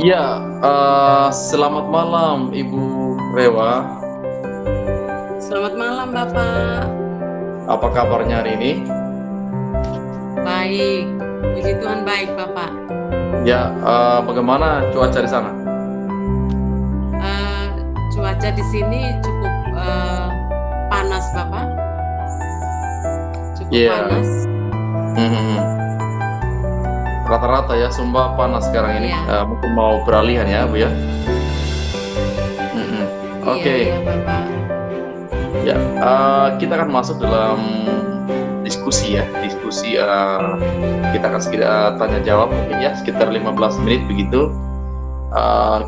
Iya, selamat malam Ibu Rewa. Selamat malam Bapak. Apa kabarnya hari ini? Baik, puji Tuhan baik Bapak. Ya, bagaimana cuaca di sana? Eh, Cuaca di sini cukup panas Bapak, cukup Iya, panas. mhm. Rata-rata ya, Sumba panas sekarang ini. Iya, Mungkin mau peralihan ya, Bu ya. Mhm. iya, Oke, iya Bapak. ya, kita akan masuk dalam diskusi ya, diskusi. Kita akan sekitar tanya jawab mungkin ya, sekitar 15 menit begitu.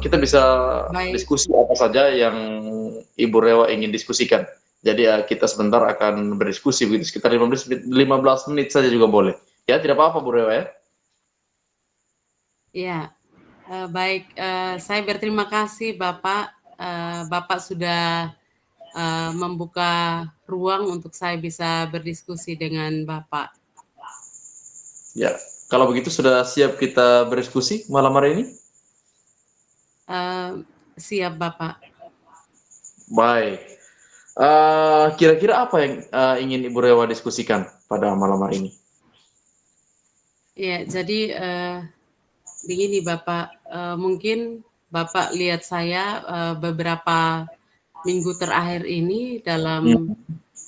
Kita bisa Baik, diskusi apa saja yang Ibu Rewa ingin diskusikan. Jadi kita sebentar akan berdiskusi begitu sekitar 15 menit saja juga boleh. Ya, tidak apa-apa Bu Rewa ya. iya. Baik, saya berterima kasih Bapak. Bapak sudah membuka ruang untuk saya bisa berdiskusi dengan Bapak. Ya, kalau begitu sudah siap kita berdiskusi malam hari ini? Eh, Siap Bapak. Baik. Kira-kira apa yang ingin Ibu Rewa diskusikan pada malam hari ini? Ya, jadi begini Bapak, mungkin Bapak lihat saya beberapa minggu terakhir ini dalam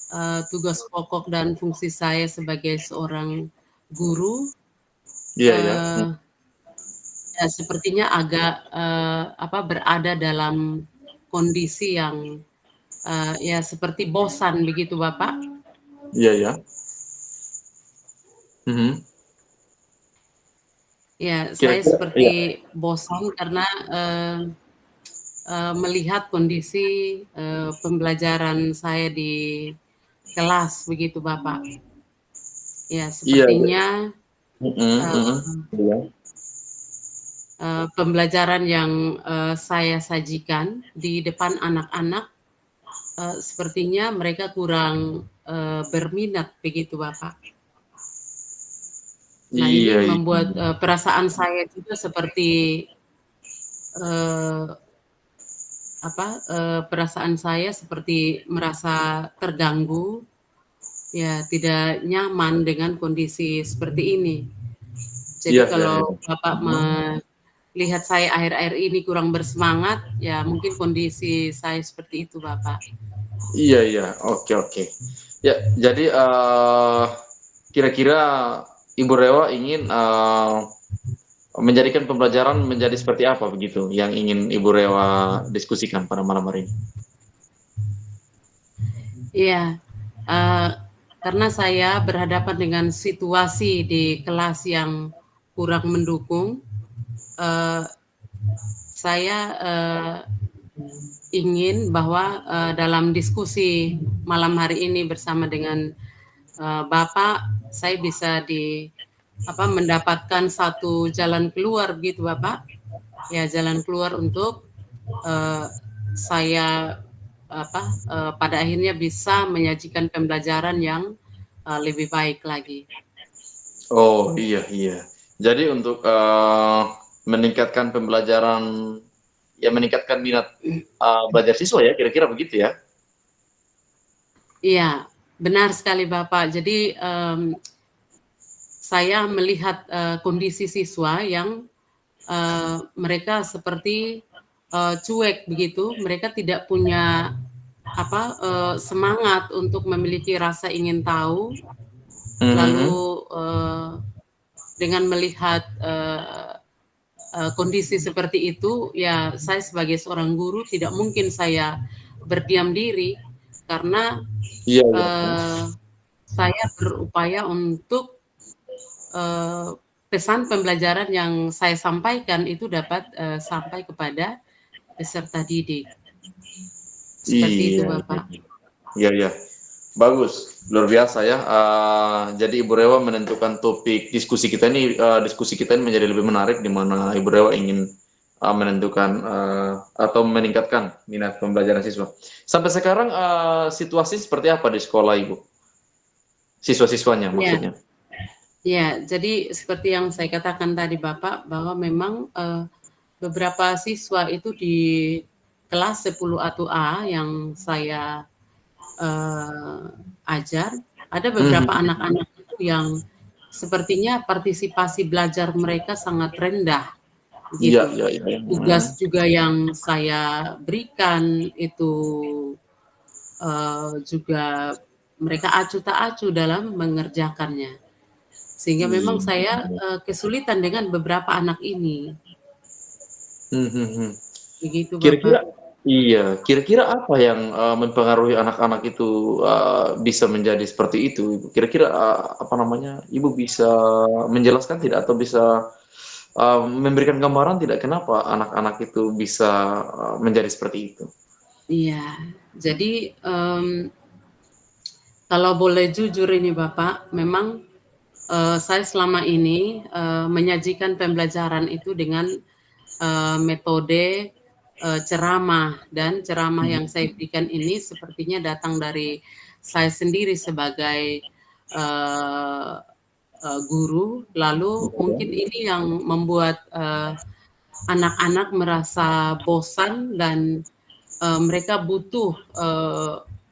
Hmm. tugas pokok dan fungsi saya sebagai seorang guru, Iya, ya. eh, ya sepertinya agak berada dalam kondisi yang ya seperti bosan begitu Bapak. Iya, ya. Mhm. Ya, saya Kira-kira, iya. seperti bosan karena eh, melihat kondisi pembelajaran saya di kelas begitu Bapak. Ya, Iya, iya. sepertinya Mhm, mhm. eh, Iya. pembelajaran yang saya sajikan di depan anak-anak sepertinya mereka kurang berminat begitu Bapak. Nah, ini Iya, iya. membuat perasaan saya juga seperti eh, perasaan saya seperti merasa terganggu, ya tidak nyaman dengan kondisi seperti ini. Jadi Iya, iya, iya. kalau Bapak melihat saya akhir-akhir ini kurang bersemangat, ya mungkin kondisi saya seperti itu, Bapak. Iya, iya. Oke, oke. Ya, jadi kira-kira Ibu Rewa ingin menjadikan pembelajaran menjadi seperti apa begitu yang ingin Ibu Rewa diskusikan pada malam hari ini? Iya, eh, karena saya berhadapan dengan situasi di kelas yang kurang mendukung, eh, saya ingin bahwa dalam diskusi malam hari ini bersama dengan Bapak, saya bisa mendapatkan satu jalan keluar gitu Bapak. Ya, jalan keluar untuk uh, saya pada akhirnya bisa menyajikan pembelajaran yang lebih baik lagi. Oh, iya, iya. Jadi untuk meningkatkan pembelajaran, ya meningkatkan minat belajar siswa ya, kira-kira begitu ya? Iya, benar sekali Bapak. Jadi saya melihat kondisi siswa yang mereka seperti cuek begitu, mereka tidak punya semangat untuk memiliki rasa ingin tahu, Mhm. lalu dengan melihat kondisi seperti itu, ya saya sebagai seorang guru tidak mungkin saya berdiam diri karena Iya, iya. eh, saya berupaya untuk eh, pesan pembelajaran yang saya sampaikan itu dapat sampai kepada peserta didik. Seperti itu, Iya, iya. Bapak. Iya, iya. Bagus, luar biasa ya. Jadi Ibu Rewa menentukan topik diskusi kita ini menjadi lebih menarik di mana Ibu Rewa ingin menentukan atau meningkatkan minat pembelajaran siswa. Sampai sekarang situasi seperti apa di sekolah Ibu? Siswa-siswanya Ya, maksudnya. ya. Jadi seperti yang saya katakan tadi, Bapak, bahwa memang beberapa siswa itu di kelas 10A yang saya ajar, ada beberapa Mhm. anak-anak itu yang sepertinya partisipasi belajar mereka sangat rendah, Iya begitu. iya iya, Tugas juga yang saya berikan itu juga mereka acuh tak acuh dalam mengerjakannya. Sehingga memang saya iya. kesulitan dengan beberapa anak ini, Mhm. begitu Kira-kira Bapak. iya, kira-kira apa yang, mempengaruhi anak-anak itu, bisa menjadi seperti itu, Ibu? Kira-kira, apa namanya, Ibu bisa menjelaskan tidak atau bisa, memberikan gambaran tidak kenapa anak-anak itu bisa, menjadi seperti itu? Iya, jadi, kalau boleh jujur ini Bapak, memang, saya selama ini, menyajikan pembelajaran itu dengan, metode, ceramah, dan ceramah yang saya Mhm. berikan ini sepertinya datang dari saya sendiri sebagai, eee guru, lalu mungkin Iya. ini yang membuat, anak-anak merasa bosan dan, mereka butuh,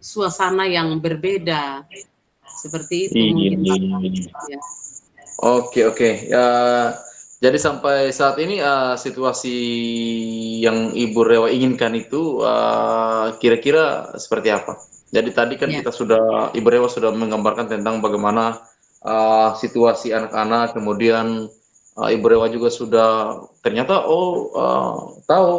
suasana yang berbeda, seperti itu mungkin Bapak, ya. Oke oke, jadi sampai saat ini, situasi yang Ibu Rewa inginkan itu, kira-kira seperti apa? Jadi tadi kan Ya, kita sudah Ibu Rewa sudah menggambarkan tentang bagaimana, situasi anak-anak, kemudian, Ibu Rewa juga sudah ternyata, tahu,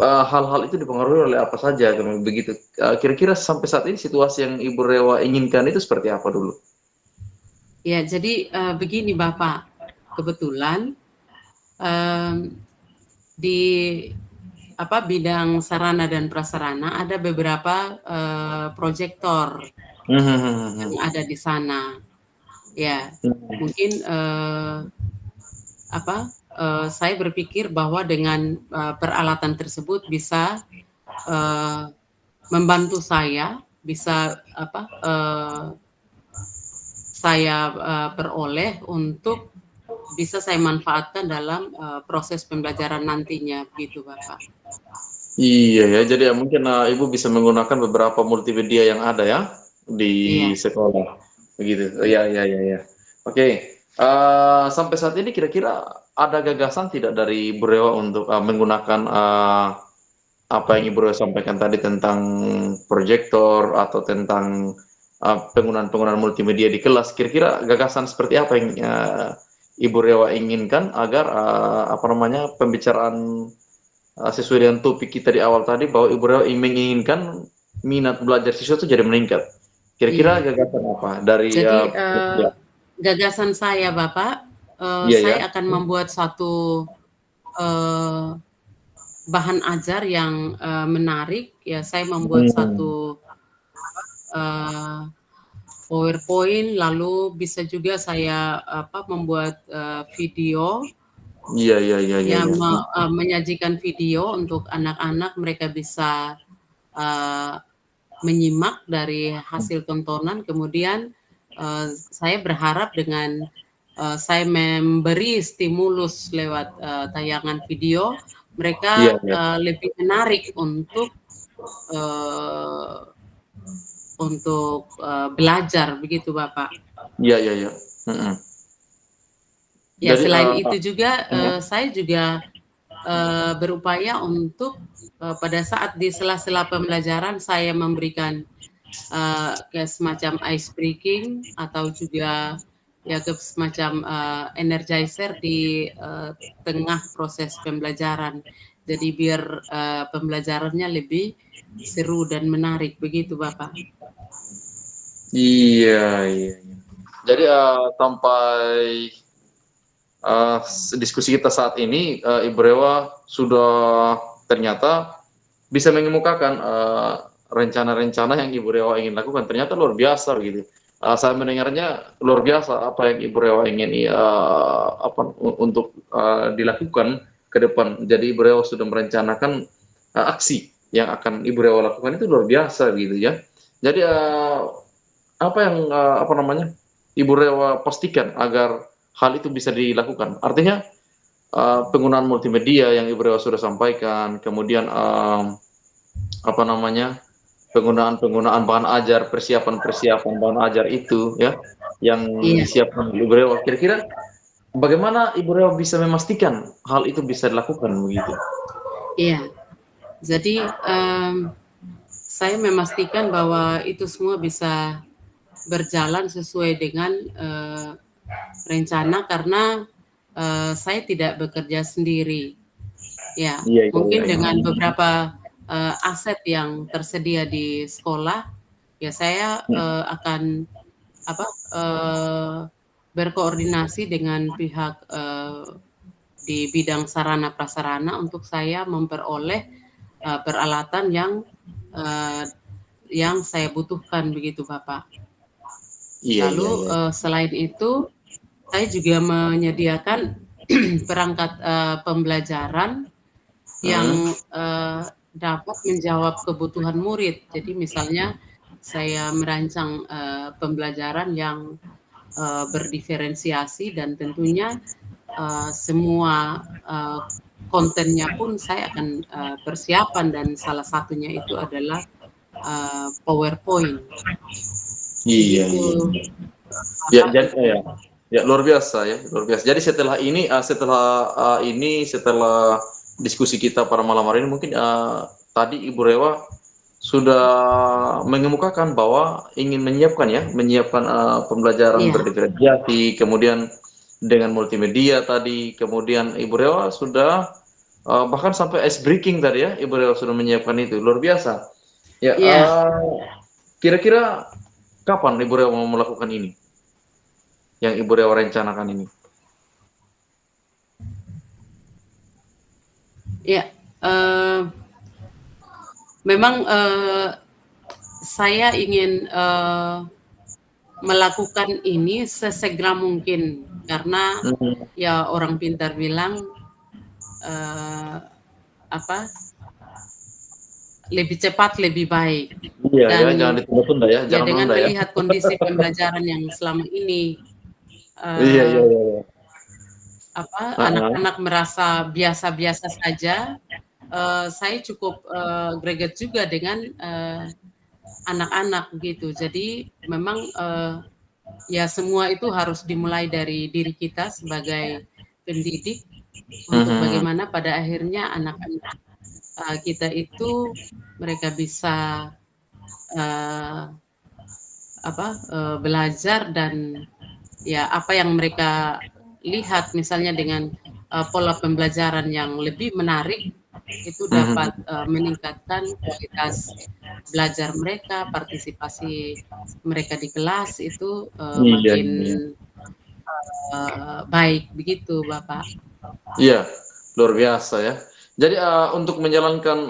hal-hal itu dipengaruhi oleh apa saja, begitu. Kira-kira sampai saat ini situasi yang Ibu Rewa inginkan itu seperti apa dulu? ya, jadi, begini Bapak, kebetulan, mmm, di bidang sarana dan prasarana ada beberapa, proyektor yang ada di sana. Ya, mungkin, saya berpikir bahwa dengan, peralatan tersebut bisa, eee, membantu saya, bisa saya, peroleh untuk bisa saya manfaatkan dalam, proses pembelajaran nantinya, begitu Bapak. Iya ya, jadi ya mungkin, Ibu bisa menggunakan beberapa multimedia yang ada ya, di Iya, sekolah, begitu. Oh, iya. iya iya iya iya. Oke, sampai saat ini kira-kira ada gagasan tidak dari Ibu Rewa untuk, menggunakan, apa yang Ibu Rewa sampaikan tadi tentang proyektor atau tentang, penggunaan-penggunaan multimedia di kelas, kira-kira gagasan seperti apa yang, Ibu Rewa inginkan agar, apa namanya, pembicaraan sesuai dengan topik kita di awal tadi bahwa Ibu Rel menginginkan minat belajar siswa itu jadi meningkat. Kira-kira Iya. gagasan apa dari, Jadi, ya gagasan saya Bapak, iya ya? saya akan membuat satu, eee, bahan ajar yang, menarik, ya saya membuat Hmm. satu, eee, PowerPoint, lalu bisa juga saya, membuat, video, Iya iya iya iya ya iya. menyajikan video untuk anak-anak, mereka bisa, eee, menyimak dari hasil tontonan, kemudian, saya berharap dengan, saya memberi stimulus lewat, tayangan video, Iya mereka, iya. lebih menarik eee, belajar, begitu Bapak. Iya iya iya. Mhm. Ya, Jadi, selain itu juga, mhm. saya juga, berupaya untuk, pada saat di sela-sela pembelajaran saya memberikan, kayak semacam ice breaking atau juga ya semacam, energizer di, tengah proses pembelajaran. Jadi biar, pembelajarannya lebih seru dan menarik, begitu Bapak. Iya iya iya. Jadi, sampai, diskusi kita saat ini, Ibu Rewa sudah ternyata bisa mengemukakan, rencana-rencana yang Ibu Rewa ingin lakukan, ternyata luar biasa gitu. Saya mendengarnya luar biasa apa yang Ibu Rewa ingin, untuk, dilakukan ke depan. Jadi Ibu Rewa sudah merencanakan, aksi yang akan Ibu Rewa lakukan itu luar biasa gitu ya. Jadi, apa yang, apa namanya, Ibu Rewa pastikan agar hal itu bisa dilakukan? Artinya, penggunaan multimedia yang Ibu Rewa sudah sampaikan, kemudian apa namanya, penggunaan bahan ajar, persiapan bahan ajar itu ya, yang Iya, disiapkan oleh Ibu Rewa. Kira-kira bagaimana Ibu Rewa bisa memastikan hal itu bisa dilakukan begitu? iya. Jadi saya memastikan bahwa itu semua bisa berjalan sesuai dengan rencana karena saya tidak bekerja sendiri. Ya, Iya, iya, iya, mungkin iya. dengan beberapa aset yang tersedia di sekolah, ya saya akan apa berkoordinasi dengan pihak di bidang sarana prasarana untuk saya memperoleh peralatan uh, yang saya butuhkan begitu Bapak. Iya, iya, Lalu iya. selain itu saya juga menyediakan perangkat pembelajaran Hmm, yang dapat menjawab kebutuhan murid. Jadi misalnya saya merancang pembelajaran yang berdiferensiasi dan tentunya semua kontennya pun saya akan persiapan dan salah satunya itu adalah PowerPoint. iya, Begitu iya. Ya, Bapak. jadi ya, ya luar biasa ya, luar biasa. Jadi setelah ini, setelah diskusi kita pada malam hari ini, mungkin tadi Ibu Rewa sudah mengemukakan bahwa ingin menyiapkan pembelajaran Iya, berdiferensiasi, kemudian dengan multimedia tadi, kemudian Ibu Rewa sudah bahkan sampai ice breaking tadi ya, Ibu Rewa sudah menyiapkan itu, luar biasa. Ya, iya, kira-kira kapan Ibu Rewa mau melakukan ini? Yang Ibu Rewa rencanakan ini? iya. Memang saya ingin melakukan ini sesegera mungkin karena Mhm. ya orang pintar bilang eh, apa lebih cepat lebih baik Iya ya, jangan dan ditunda-tunda ya, ya jangan dengan menunda ya. melihat kondisi pembelajaran yang selama ini Iya, eh, iya, iya, iya. Heeh. anak-anak merasa biasa-biasa saja, saya cukup greget juga dengan anak-anak gitu. Jadi memang ya semua itu harus dimulai dari diri kita sebagai pendidik untuk Mhm. bagaimana pada akhirnya anak-anak kita itu mereka bisa uh, belajar dan ya apa yang mereka lihat misalnya dengan pola pembelajaran yang lebih menarik itu dapat Mhm. meningkatkan kualitas belajar mereka, partisipasi mereka di kelas itu Iya, makin iya. baik begitu, Bapak. Iya, luar biasa ya. Jadi untuk menjalankan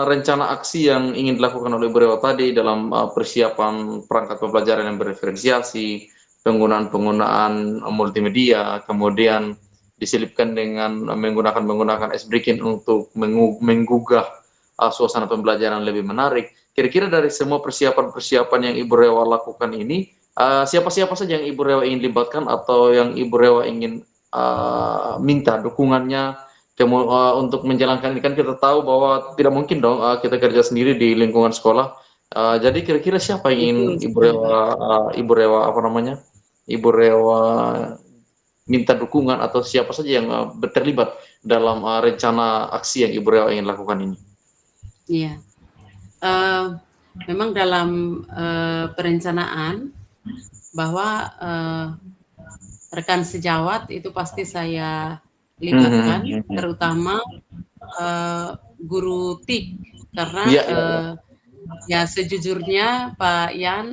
rencana aksi yang ingin dilakukan oleh Ibu Rewa tadi dalam persiapan perangkat pembelajaran yang berdiferensiasi, penggunaan multimedia, kemudian diselipkan dengan menggunakan S-Breaking untuk menggugah suasana pembelajaran lebih menarik. Kira-kira dari semua persiapan-persiapan yang Ibu Rewa lakukan ini, siapa-siapa saja yang Ibu Rewa ingin libatkan atau yang Ibu Rewa ingin minta dukungannya untuk menjalankan ini, kan kita tahu bahwa tidak mungkin dong kita kerja sendiri di lingkungan sekolah. Jadi kira-kira siapa yang ingin Betul sekali, Bapak. Ibu Rewa apa namanya, Ibu Rewa minta dukungan atau siapa saja yang terlibat dalam rencana aksi yang Ibu Rewa ingin lakukan ini? Iya. Eh, Memang dalam perencanaan bahwa rekan sejawat itu pasti saya libatkan, Mhm. terutama guru TIK karena Iya, iya, iya. ya sejujurnya Pak Yan,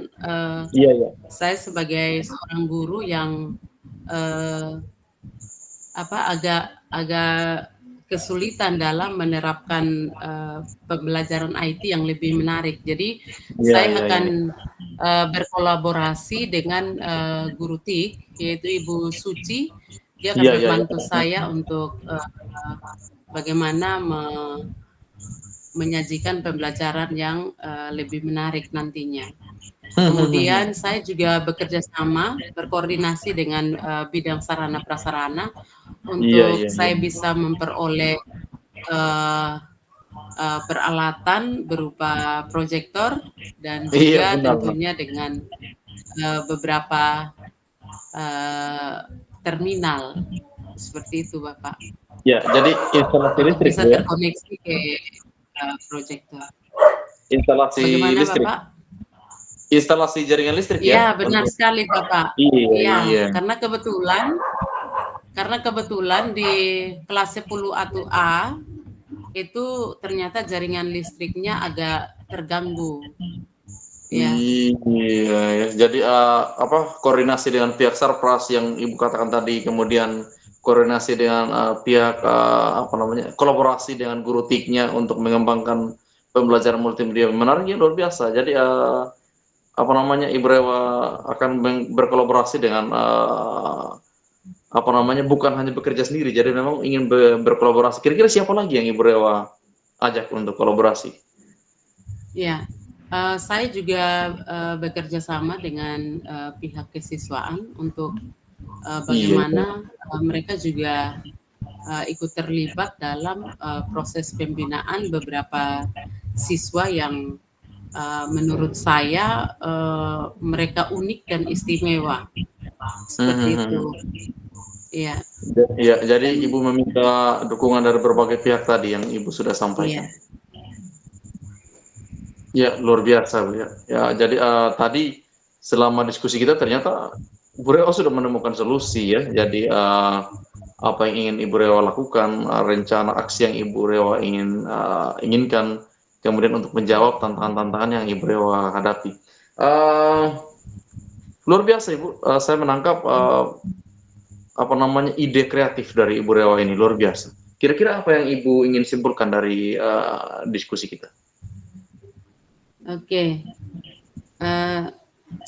Iya, iya. saya sebagai seorang guru yang eh, agak agak kesulitan dalam menerapkan pembelajaran IT yang lebih menarik. Jadi Iya, saya iya, iya. akan berkolaborasi dengan guru TIK yaitu Ibu Suci. Dia akan Iya, iya, iya. membantu saya untuk bagaimana menyajikan pembelajaran yang lebih menarik nantinya. Kemudian saya juga bekerja sama, berkoordinasi dengan bidang sarana prasarana Iya, untuk iya, iya. saya bisa memperoleh eh, peralatan berupa proyektor dan Iya, juga benar, Mas. tentunya dengan beberapa terminal seperti itu, Bapak, Ya, jadi instalasi untuk listrik, bisa Bu, ya. terkoneksi ke proyektor. Instalasi Bagaimana, listrik. Bapak? Instalasi jaringan listrik Iya, ya benar untuk. sekali, Bapak. Iya, Iya, iya. karena kebetulan di kelas 10 atau A itu ternyata jaringan listriknya agak terganggu. Ya, Iya, ya. Jadi apa koordinasi dengan pihak Sarpras yang Ibu katakan tadi, kemudian koordinasi dengan pihak apa namanya kolaborasi dengan guru TIK-nya untuk mengembangkan pembelajaran multimedia menarik ya luar biasa. Jadi apa namanya Ibu Rewa akan berkolaborasi dengan apa namanya bukan hanya bekerja sendiri, jadi memang ingin berkolaborasi. Kira-kira siapa lagi yang Ibu Rewa ajak untuk kolaborasi? ya. Saya juga bekerja sama dengan pihak kesiswaan untuk Iya, bagaimana mereka juga ikut terlibat dalam proses pembinaan beberapa siswa yang menurut saya mereka unik dan istimewa seperti itu. Iya, ya, jadi dan Ibu meminta dukungan dari berbagai pihak tadi yang Ibu sudah iya, sampaikan. Ya, luar biasa, Bu, ya. Ya, jadi tadi selama diskusi kita ternyata Bu Rewa sudah menemukan solusi ya. Jadi apa yang ingin Ibu Rewa lakukan, rencana aksi yang Ibu Rewa inginkan, kemudian untuk menjawab tantangan-tantangan yang Ibu Rewa hadapi. Eh, luar biasa Ibu, saya menangkap apa namanya ide kreatif dari Ibu Rewa ini luar biasa. Kira-kira apa yang Ibu ingin simpulkan dari diskusi kita? oke. Eh,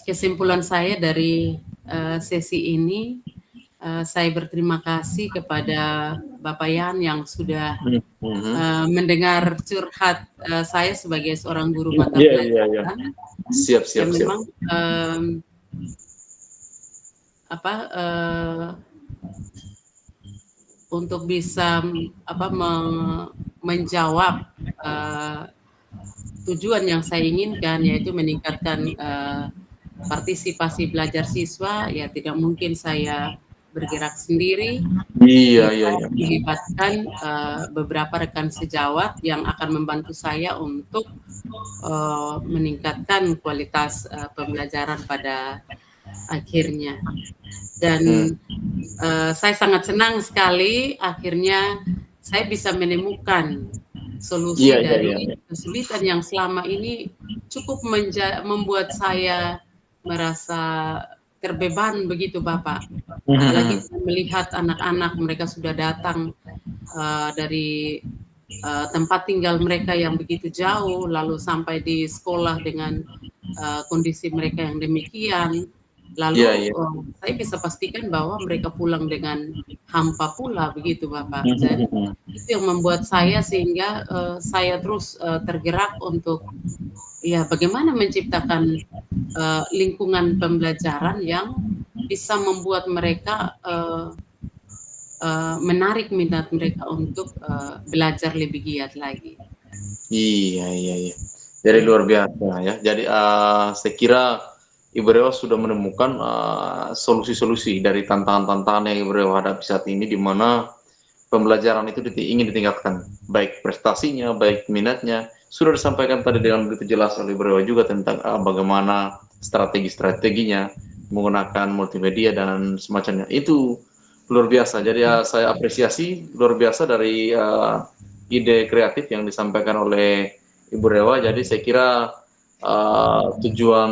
Kesimpulan saya dari sesi ini, saya berterima kasih kepada Bapak Yan yang sudah mendengar curhat saya sebagai seorang guru mata Iya, iya, iya. pelajaran. Siap, Ya siap, siap. memang apa untuk bisa menjawab tujuan yang saya inginkan, yaitu meningkatkan partisipasi belajar siswa, ya tidak mungkin saya bergerak sendiri. Iya, Kita iya, iya. melibatkan beberapa rekan sejawat yang akan membantu saya untuk meningkatkan kualitas pembelajaran pada akhirnya. Dan saya sangat senang sekali akhirnya saya bisa menemukan solusi Iya, iya, iya. dari kesulitan yang selama ini cukup membuat saya merasa terbeban begitu, Bapak. Apalagi melihat anak-anak mereka sudah datang dari tempat tinggal mereka yang begitu jauh, lalu sampai di sekolah dengan kondisi mereka yang demikian. Lalu Iya, iya. saya bisa pastikan bahwa mereka pulang dengan hampa pula begitu, Bapak. Jadi itu yang membuat saya sehingga saya terus tergerak untuk ya bagaimana menciptakan lingkungan pembelajaran yang bisa membuat mereka menarik minat mereka untuk belajar lebih giat lagi. Iya, iya, iya. Jadi Ya, luar biasa ya. Jadi saya kira Ibu Rewa sudah menemukan solusi-solusi dari tantangan-tantangan yang Ibu Rewa hadapi saat ini, di mana pembelajaran itu ingin ditingkatkan, baik prestasinya, baik minatnya. Sudah disampaikan tadi dengan begitu jelas oleh Ibu Rewa juga tentang bagaimana strategi-strateginya menggunakan multimedia dan semacamnya. Itu luar biasa. Jadi saya apresiasi luar biasa dari ide kreatif yang disampaikan oleh Ibu Rewa. Jadi saya kira tujuan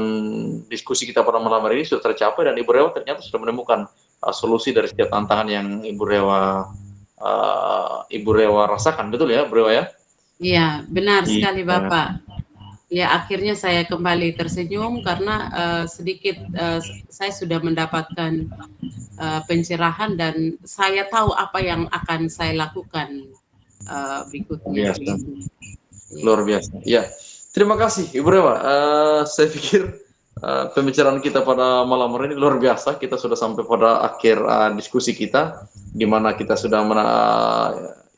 diskusi kita pada malam hari ini sudah tercapai, dan Ibu Rewa ternyata sudah menemukan solusi dari setiap tantangan yang Ibu Rewa rasakan, betul ya, Bu Rewa ya? iya, benar sekali Iya. Bapak. Ya, akhirnya saya kembali tersenyum karena sedikit saya sudah mendapatkan pencerahan dan saya tahu apa yang akan saya lakukan berikutnya. Biasa. Begitu. Ya. Luar biasa. Ya, terima kasih Ibu Rewa. Saya pikir pembicaraan kita pada malam hari ini luar biasa. Kita sudah sampai pada akhir diskusi kita, di mana kita sudah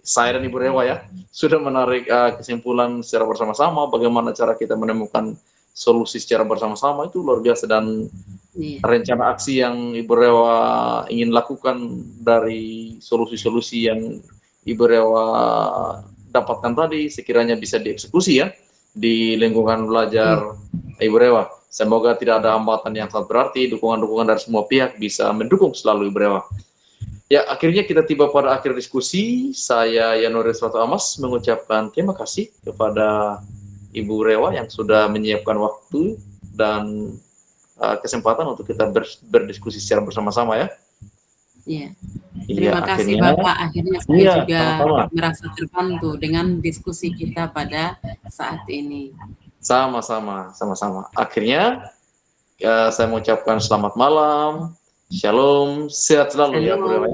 saya dan Ibu Rewa ya sudah menarik kesimpulan secara bersama-sama bagaimana cara kita menemukan solusi secara bersama-sama. Itu luar biasa, dan rencana aksi yang Ibu Rewa ingin lakukan dari solusi-solusi yang Ibu Rewa dapatkan tadi sekiranya bisa dieksekusi ya di lingkungan belajar Ibu Rewa. Semoga tidak ada hambatan yang sangat berarti, dukungan-dukungan dari semua pihak bisa mendukung selalu Ibu Rewa. Ya, akhirnya kita tiba pada akhir diskusi. Saya Yanuris Ratu Amas mengucapkan terima kasih kepada Ibu Rewa yang sudah menyiapkan waktu dan kesempatan untuk kita berdiskusi secara bersama-sama ya. Iya. Terima kasih Bapak. Akhirnya saya juga merasa terbantu dengan diskusi kita pada saat ini. Sama-sama. Akhirnya saya mengucapkan selamat malam, shalom, sehat selalu ya Bu Rewa.